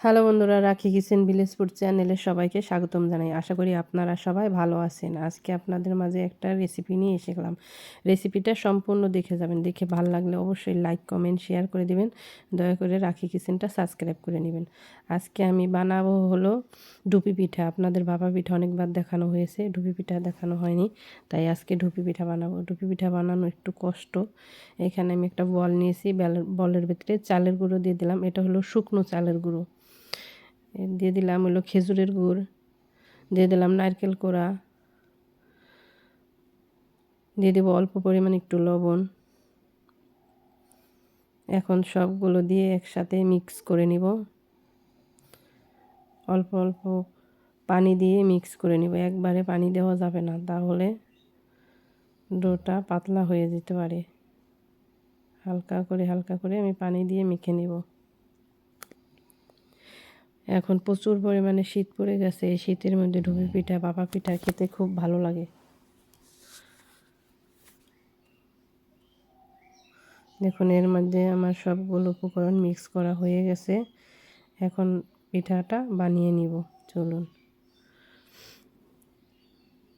Hello বন্ধুরা, রাখি kitchen village food চ্যানেলে সবাইকে স্বাগতম জানাই। আশা করি আপনারা সবাই ভালো আছেন। আজকে আপনাদের মাঝে একটা রেসিপি নিয়ে এসে গেলাম। রেসিপিটা সম্পূর্ণ দেখে যাবেন। দেখে ভালো লাগলে অবশ্যই লাইক কমেন্ট শেয়ার করে দিবেন। দয়া করে রাখি কিচেনটা সাবস্ক্রাইব করে নেবেন। আজকে আমি বানাবো হলো ঢুপি পিঠা। আপনাদের ভাপা পিঠা অনেকবার দেখানো হয়েছে, ঢুপি পিঠা দেখানো হয়নি, তাই আজকে ঢুপি পিঠা বানাবো। ঢুপি পিঠা বানানো একটু কষ্ট। এখানে আমি একটা বল নিয়েছি, বলের ভিতরে চালের গুঁড়ো দিয়ে দিলাম। এটা হলো শুকনো চালের গুঁড়ো। দিয়ে দিলাম হলো খেজুরের গুড়, দিয়ে দিলাম নারকেল কোড়া, দিয়ে দেবো অল্প পরিমাণ একটু লবণ। এখন সবগুলো দিয়ে একসাথে মিক্স করে নিব। অল্প অল্প পানি দিয়ে মিক্স করে নিব। একবারে পানি দেওয়া যাবে না, তাহলে ডোটা পাতলা হয়ে যেতে পারে। হালকা করে আমি পানি দিয়ে মেখে নিব। এখন প্রচুর পরিমাণে শীত পড়ে গেছে। এই শীতের মধ্যে ঢুপি পিঠা, ভাপা পিঠা খেতে খুব ভালো লাগে। দেখুন, এর মধ্যে আমার সবগুলো উপকরণ মিক্স করা হয়ে গেছে। এখন পিঠাটা বানিয়ে নিব। চলুন,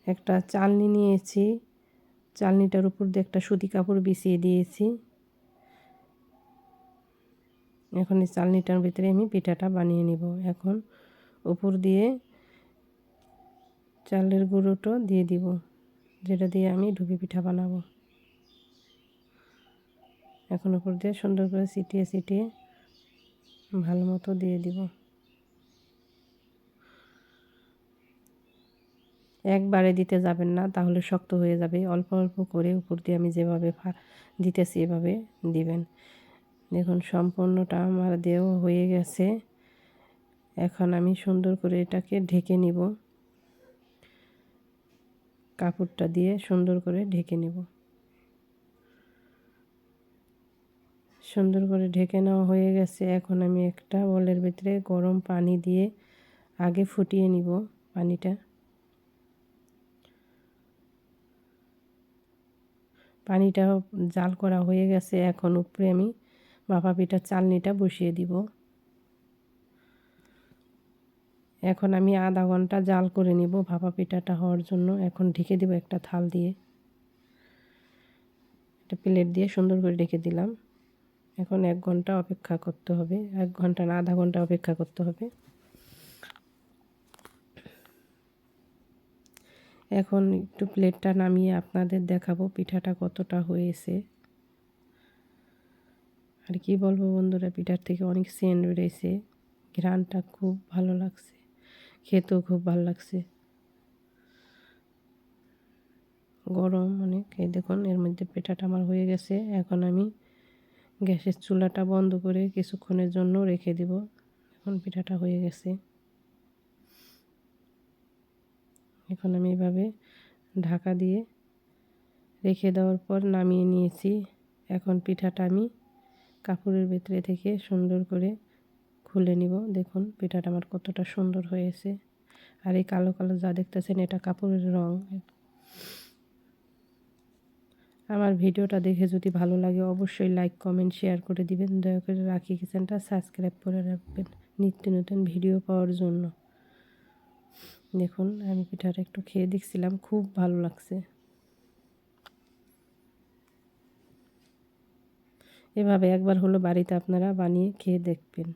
একটা চালনি নিয়েছি, চালনিটার উপর দিয়ে একটা সুতি কাপড় বিছিয়ে দিয়েছি। এখন এই চালনিটার ভিতরে আমি পিঠাটা বানিয়ে নিব। এখন উপর দিয়ে চালের গুঁড়োটা দিয়ে দিব, যেটা দিয়ে আমি ঢুপি পিঠা বানাবো। এখন উপর দিয়ে সুন্দর করে ছিটিয়ে ভালো মতো দিয়ে দিব। একবারে দিতে যাবেন না, তাহলে শক্ত হয়ে যাবে। অল্প অল্প করে উপর দিয়ে আমি যেভাবে দিতেছি এভাবে দিবেন। দেখুন, সম্পূর্ণটা আমার দেওয়া হয়ে গেছে। এখন আমি সুন্দর করে এটাকে ঢেকে নিব। কাপড়টা দিয়ে সুন্দর করে ঢেকে নিব। সুন্দর করে ঢেকে নেওয়া হয়ে গেছে। এখন আমি একটা বলের ভিতরে গরম পানি দিয়ে আগে ফুটিয়ে নিব পানিটা। পানিটা জাল করা হয়ে গেছে। এখন উপরে আমি ভাপা পিঠার চালনিটা বসিয়ে দিব। এখন আমি আধা ঘন্টা জাল করে নিব ভাপা পিঠাটা হওয়ার জন্য। এখন ঢেকে দিব একটা থাল দিয়ে, একটা প্লেট দিয়ে সুন্দর করে ঢেকে দিলাম। এখন 1 ঘন্টা অপেক্ষা করতে হবে। 1 ঘন্টা না, আধা ঘন্টা অপেক্ষা করতে হবে। এখন একটু প্লেটটা নামিয়ে আপনাদের দেখাবো পিঠাটা কতটা হয়েছে। আর কি বলবো বন্ধুরা, পিঠার থেকে অনেক সেন্ট বেরিয়েছে। ঘ্রাণটা খুব ভালো লাগছে, খেতেও খুব ভালো লাগছে। গরম অনেক। এই দেখুন, এর মধ্যে পিঠাটা আমার হয়ে গেছে। এখন আমি গ্যাসের চুলাটা বন্ধ করে কিছুক্ষণের জন্য রেখে দিব। এখন পিঠাটা হয়ে গেছে। এখন আমি এভাবে ঢাকা দিয়ে রেখে দেওয়ার পর নামিয়ে নিয়েছি। এখন পিঠাটা আমি কাপড়ের ভিতরে থেকে সুন্দর করে খুলে নিব। দেখুন পিঠাটা আমার কতটা সুন্দর হয়েছে। আর এই কালো কালো যা দেখতেছেন, এটা কাপড়ের রং। আমার ভিডিওটা দেখে যদি ভালো লাগে অবশ্যই লাইক কমেন্ট শেয়ার করে দিবেন। দয়া করে রাখি কিচেনটা সাবস্ক্রাইব করে রাখবেন নিত্য নতুন ভিডিও পাওয়ার জন্য। দেখুন, আমি পিঠাটা একটু খেয়ে দেখছিলাম, খুব ভালো লাগছে। এভাবে একবার হলো বাড়িতে আপনারা বানিয়ে খেয়ে দেখবেন।